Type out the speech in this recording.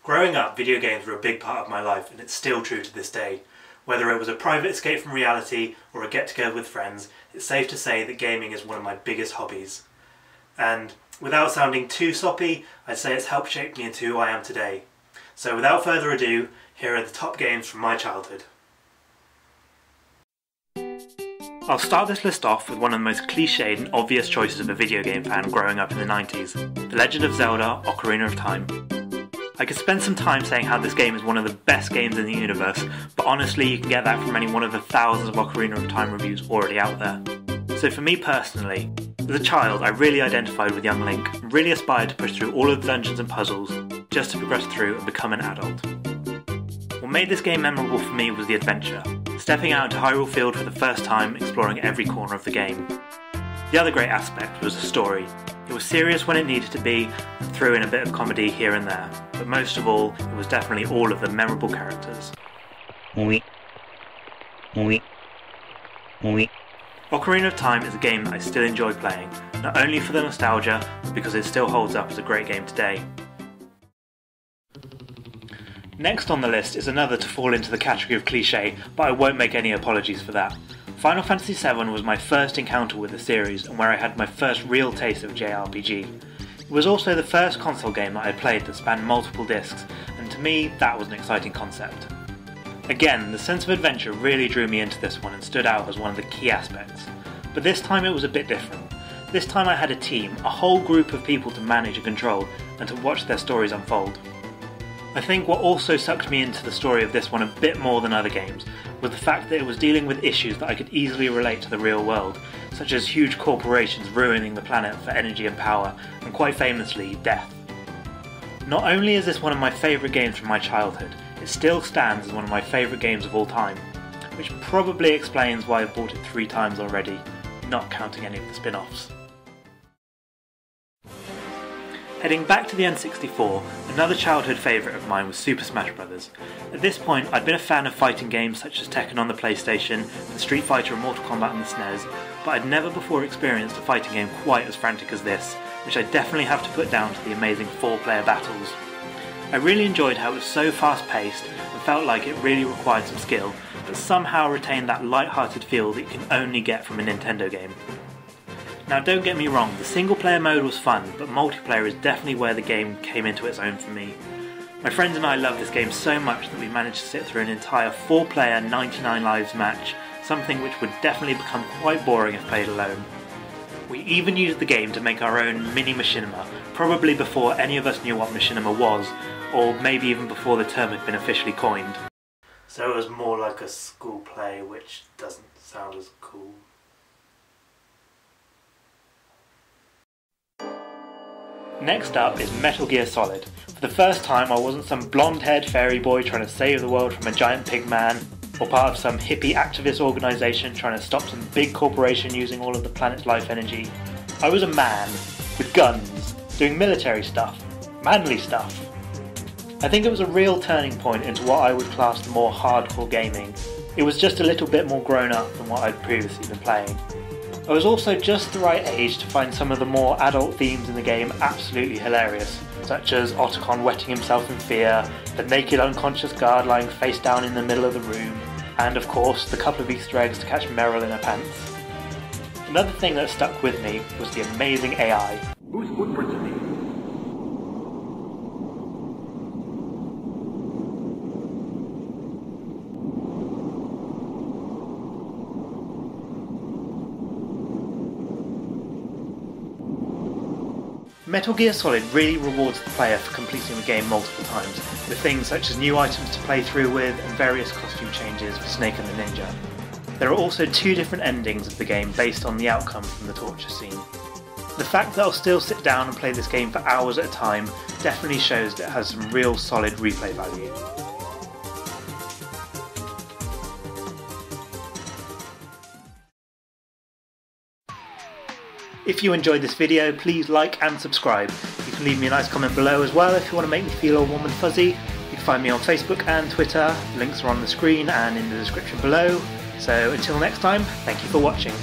Growing up, video games were a big part of my life, and it's still true to this day. Whether it was a private escape from reality or a get-together with friends, it's safe to say that gaming is one of my biggest hobbies. And without sounding too soppy, I'd say it's helped shape me into who I am today. So without further ado, here are the top games from my childhood. I'll start this list off with one of the most cliched and obvious choices of a video game fan growing up in the 90s, The Legend of Zelda: Ocarina of Time. I could spend some time saying how this game is one of the best games in the universe, but honestly you can get that from any one of the thousands of Ocarina of Time reviews already out there. So for me personally, as a child I really identified with young Link and really aspired to push through all of the dungeons and puzzles just to progress through and become an adult. What made this game memorable for me was the adventure, stepping out into Hyrule Field for the first time, exploring every corner of the game. The other great aspect was the story. It was serious when it needed to be, and threw in a bit of comedy here and there, but most of all, it was definitely all of the memorable characters. Ocarina of Time is a game that I still enjoy playing, not only for the nostalgia, but because it still holds up as a great game today. Next on the list is another to fall into the category of cliché, but I won't make any apologies for that. Final Fantasy VII was my first encounter with the series and where I had my first real taste of JRPG. It was also the first console game that I played that spanned multiple discs, and to me that was an exciting concept. Again, the sense of adventure really drew me into this one and stood out as one of the key aspects. But this time it was a bit different. This time I had a team, a whole group of people to manage and control, and to watch their stories unfold. I think what also sucked me into the story of this one a bit more than other games was the fact that it was dealing with issues that I could easily relate to the real world, such as huge corporations ruining the planet for energy and power, and quite famously, death. Not only is this one of my favourite games from my childhood, it still stands as one of my favourite games of all time, which probably explains why I've bought it 3 times already, not counting any of the spin-offs. Heading back to the N64, another childhood favourite of mine was Super Smash Bros. At this point I'd been a fan of fighting games such as Tekken on the PlayStation, and Street Fighter and Mortal Kombat on the SNES, but I'd never before experienced a fighting game quite as frantic as this, which I definitely have to put down to the amazing 4-player battles. I really enjoyed how it was so fast paced and felt like it really required some skill, but somehow retained that light-hearted feel that you can only get from a Nintendo game. Now don't get me wrong, the single player mode was fun, but multiplayer is definitely where the game came into its own for me. My friends and I loved this game so much that we managed to sit through an entire 4-player 99 lives match, something which would definitely become quite boring if played alone. We even used the game to make our own mini machinima, probably before any of us knew what machinima was, or maybe even before the term had been officially coined. So it was more like a school play, which doesn't sound as cool. Next up is Metal Gear Solid. For the first time I wasn't some blonde-haired fairy boy trying to save the world from a giant pig man, or part of some hippie activist organisation trying to stop some big corporation using all of the planet's life energy. I was a man, with guns, doing military stuff, manly stuff. I think it was a real turning point into what I would class as more hardcore gaming. It was just a little bit more grown up than what I'd previously been playing. I was also just the right age to find some of the more adult themes in the game absolutely hilarious, such as Otacon wetting himself in fear, the naked unconscious guard lying face down in the middle of the room, and of course the couple of Easter eggs to catch Meryl in her pants. Another thing that stuck with me was the amazing AI. Whose footprints are these? Metal Gear Solid really rewards the player for completing the game multiple times, with things such as new items to play through with and various costume changes for Snake and the Ninja. There are also 2 different endings of the game based on the outcome from the torture scene. The fact that I'll still sit down and play this game for hours at a time definitely shows that it has some real solid replay value. If you enjoyed this video, please like and subscribe. You can leave me a nice comment below as well if you want to make me feel all warm and fuzzy. You can find me on Facebook and Twitter, links are on the screen and in the description below. So until next time, thank you for watching.